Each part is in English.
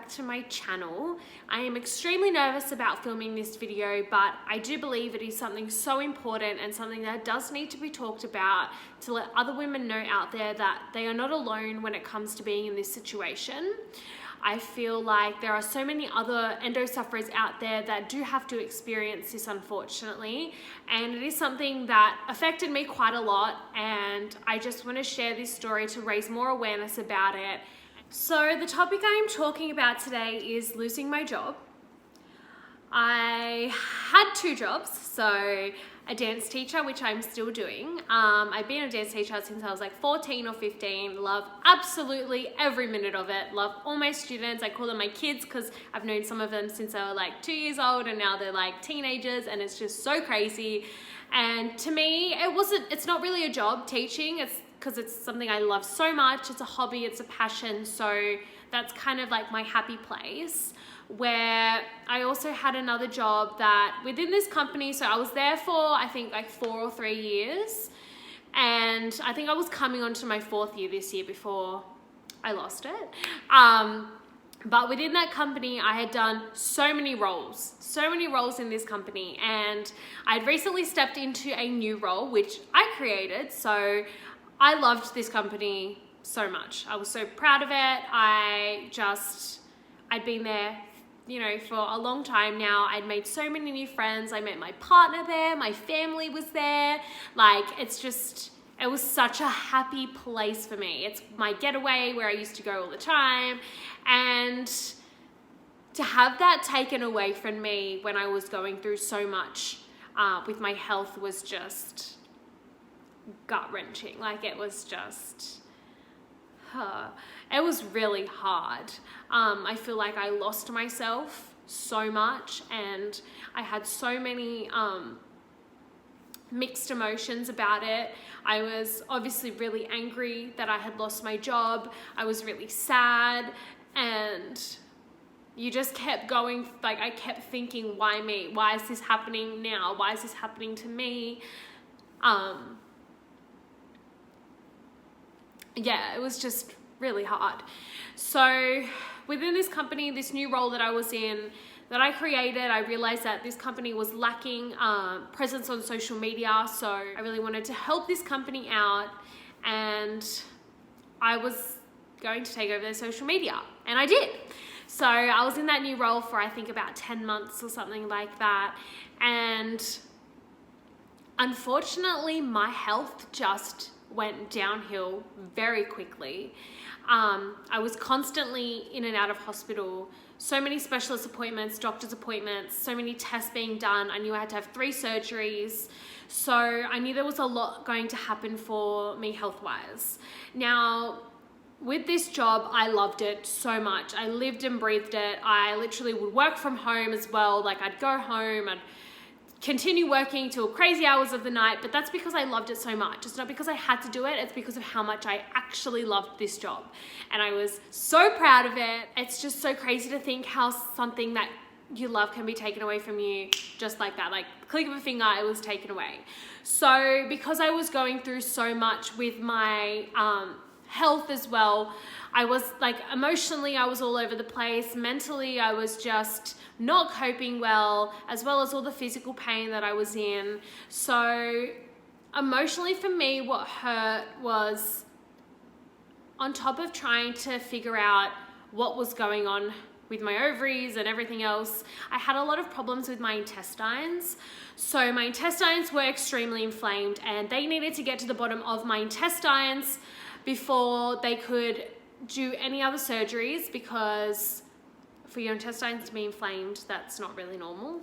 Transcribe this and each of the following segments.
back to my channel. I am extremely nervous about filming this video, but I do believe it is something so important and something that does need to be talked about to let other women know out there that they are not alone when it comes to being in this situation. I feel like there are so many other endo sufferers out there that do have to experience this, unfortunately, and it is something that affected me quite a lot, and I just want to share this story to raise more awareness about it. So the topic I am talking about today is losing my job. I had two jobs, so a dance teacher, which I'm still doing. I've been a dance teacher since I was like 14 or 15. Love absolutely every minute of it. Love all my students. I call them my kids because I've known some of them since they were like 2 years old and now they're like teenagers, and it's just so crazy. And to me, it's not really a job, teaching. It's because it's something I love so much. It's a hobby, it's a passion. So that's kind of like my happy place. Where I also had another job that within this company, so I was there for I think like 4 or 3 years, and I think I was coming on to my 4th year this year before I lost it. But within that company, I had done so many roles in this company, and I'd recently stepped into a new role which I created. So I loved this company so much. I was so proud of it. I'd been there, you know, for a long time now. I'd made so many new friends. I met my partner there. My family was there. Like, it was such a happy place for me. It's my getaway where I used to go all the time. And to have that taken away from me when I was going through so much with my health was just gut-wrenching. Like, it was just... it was really hard. I feel like I lost myself so much, and I had so many mixed emotions about it. I was obviously really angry that I had lost my job. I was really sad, and you just kept going. Like, I kept thinking, why me? Why is this happening now? Why is this happening to me? Yeah, it was just really hard. So within this company, this new role that I was in, that I created, I realized that this company was lacking presence on social media. So I really wanted to help this company out, and I was going to take over their social media, and I did. So I was in that new role for I think about 10 months or something like that. And unfortunately, my health just went downhill very quickly. I was constantly in and out of hospital, so many specialist appointments, doctor's appointments, so many tests being done. I knew I had to have 3 surgeries. So I knew there was a lot going to happen for me health-wise. Now, with this job, I loved it so much. I lived and breathed it. I literally would work from home as well. Like, I'd go home, I'd continue working till crazy hours of the night, but that's because I loved it so much. It's not because I had to do it, it's because of how much I actually loved this job. And I was so proud of it. It's just so crazy to think how something that you love can be taken away from you just like that. Like, click of a finger, it was taken away. So because I was going through so much with my health as well, I was like, emotionally, I was all over the place. Mentally, I was just not coping well as all the physical pain that I was in. So emotionally for me, what hurt was, on top of trying to figure out what was going on with my ovaries and everything else, I had a lot of problems with my intestines. So my intestines were extremely inflamed, and they needed to get to the bottom of my intestines before they could do any other surgeries, because for your intestines to be inflamed, that's not really normal.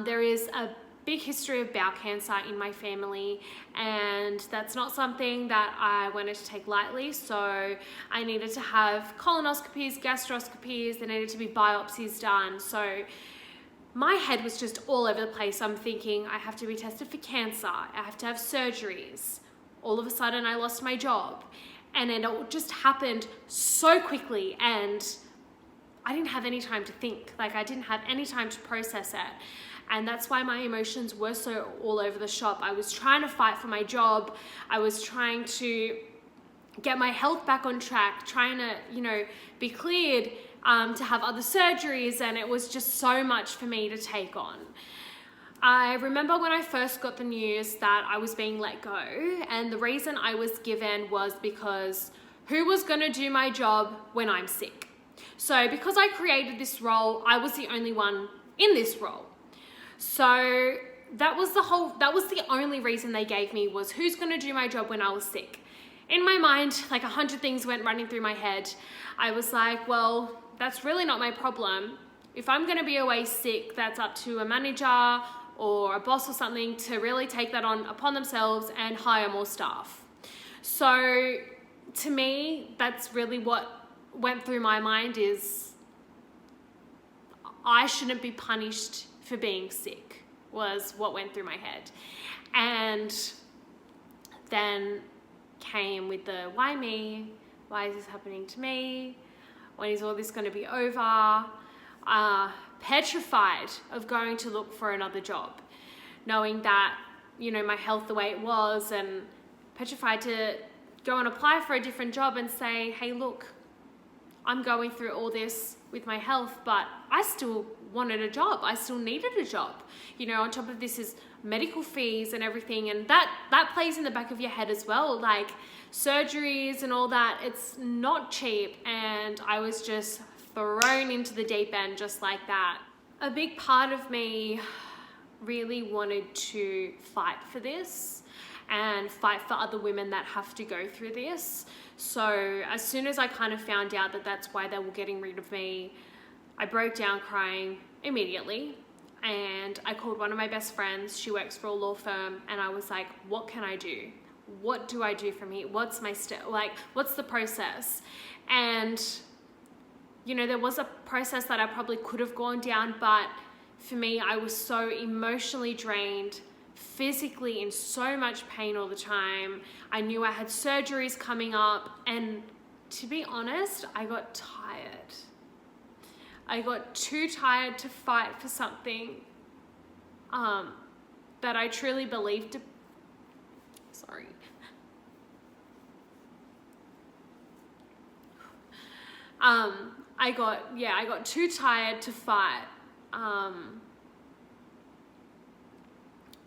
There is a big history of bowel cancer in my family, and that's not something that I wanted to take lightly. So I needed to have colonoscopies, gastroscopies, there needed to be biopsies done. So my head was just all over the place. I'm thinking, I have to be tested for cancer, I have to have surgeries. All of a sudden I lost my job, and it all just happened so quickly, and I didn't have any time to think. Like, I didn't have any time to process it. And that's why my emotions were so all over the shop. I was trying to fight for my job. I was trying to get my health back on track, trying to, be cleared. to have other surgeries, and it was just so much for me to take on. I remember when I first got the news that I was being let go, and the reason I was given was because who was going to do my job when I'm sick? So because I created this role, I was the only one in this role. So that was the only reason they gave me, was who's going to do my job when I was sick. In my mind, like 100 things went running through my head. I was like, well, that's really not my problem. If I'm going to be away sick, that's up to a manager or a boss or something to really take that on upon themselves and hire more staff. So to me, that's really what went through my mind, is I shouldn't be punished for being sick, was what went through my head. And then came with the why me? Why is this happening to me? When is all this going to be over? Petrified of going to look for another job, knowing that, you know, my health the way it was, and petrified to go and apply for a different job and say, hey, look, I'm going through all this with my health, but I still wanted a job. I still needed a job. You know, on top of this is medical fees and everything, and that plays in the back of your head as well, like surgeries and all that. It's not cheap, and I was just thrown into the deep end just like that. A big part of me really wanted to fight for this and fight for other women that have to go through this. So as soon as I kind of found out that that's why they were getting rid of me, I broke down crying immediately, and I called one of my best friends. She works for a law firm, and I was like, what can I do? What do I do from here? What's my step? Like, what's the process? And you know, there was a process that I probably could have gone down, but for me, I was so emotionally drained, physically in so much pain all the time. I knew I had surgeries coming up, and to be honest, I got tired. I got too tired to fight for something that I truly believed. Sorry. I got too tired to fight.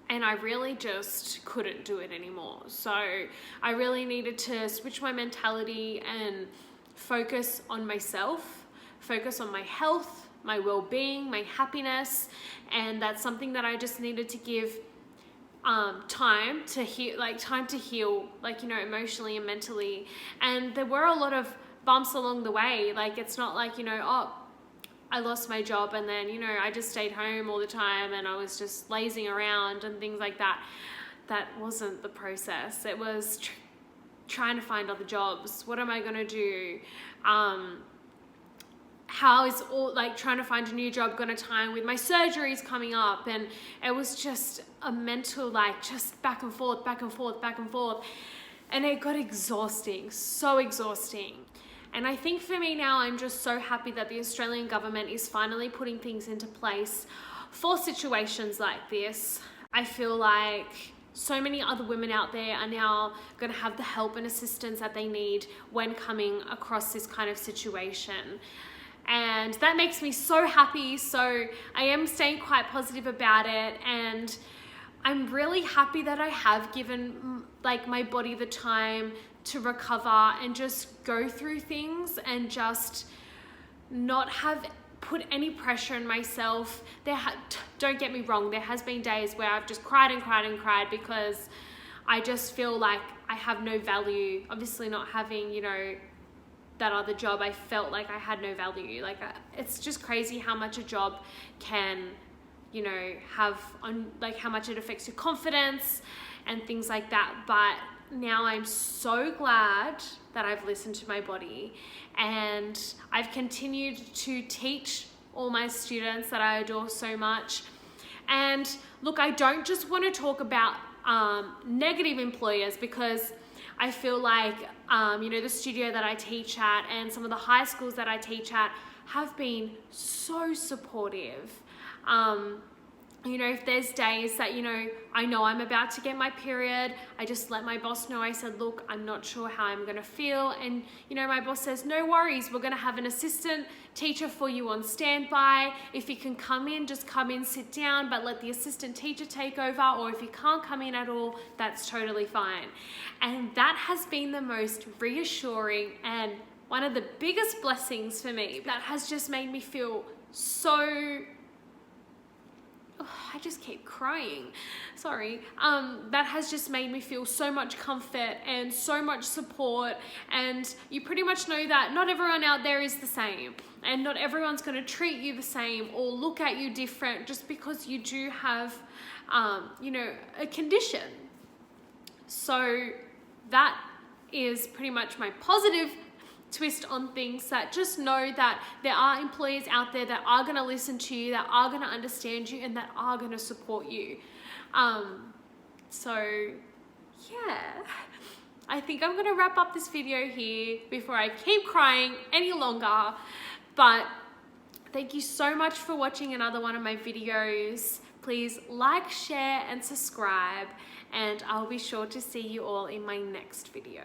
And I really just couldn't do it anymore. So I really needed to switch my mentality and focus on myself, focus on my health, my well-being, my happiness. And that's something that I just needed to give time to heal, like, you know, emotionally and mentally. And there were a lot of bumps along the way. Like, it's not like, you know, oh, I lost my job and then, you know, I just stayed home all the time and I was just lazing around and things like that. That wasn't the process. It was trying to find other jobs. What am I going to do? How is all, like, trying to find a new job going to tie in with my surgeries coming up? And it was just a mental, like, just back and forth, back and forth, back and forth. And it got exhausting, so exhausting. And I think for me now, I'm just so happy that the Australian government is finally putting things into place for situations like this. I feel like so many other women out there are now going to have the help and assistance that they need when coming across this kind of situation. And that makes me so happy. So I am staying quite positive about it. And I'm really happy that I have given, like, my body the time to recover and just go through things and just not have put any pressure on myself. Don't get me wrong, there has been days where I've just cried and cried and cried because I just feel like I have no value. Obviously not having, you know, that other job, I felt like I had no value. Like, it's just crazy how much a job can, you know, have on, like, how much it affects your confidence and things like that. But now I'm so glad that I've listened to my body, and I've continued to teach all my students that I adore so much. And look, I don't just want to talk about negative employers, because I feel like, you know, the studio that I teach at and some of the high schools that I teach at have been so supportive. You know, if there's days that, you know I'm about to get my period, I just let my boss know. I said, look, I'm not sure how I'm going to feel. And, my boss says, no worries. We're going to have an assistant teacher for you on standby. If you can come in, just come in, sit down, but let the assistant teacher take over. Or if you can't come in at all, that's totally fine. And that has been the most reassuring and one of the biggest blessings for me. That has just made me feel so... I just keep crying, sorry. That has just made me feel so much comfort and so much support, and you pretty much know that not everyone out there is the same, and not everyone's going to treat you the same or look at you different just because you do have, a condition. So that is pretty much my positive twist on things, that just know that there are employers out there that are going to listen to you, that are going to understand you, and that are going to support you. So yeah, I think I'm going to wrap up this video here before I keep crying any longer. But thank you so much for watching another one of my videos. Please like, share, and subscribe, and I'll be sure to see you all in my next video.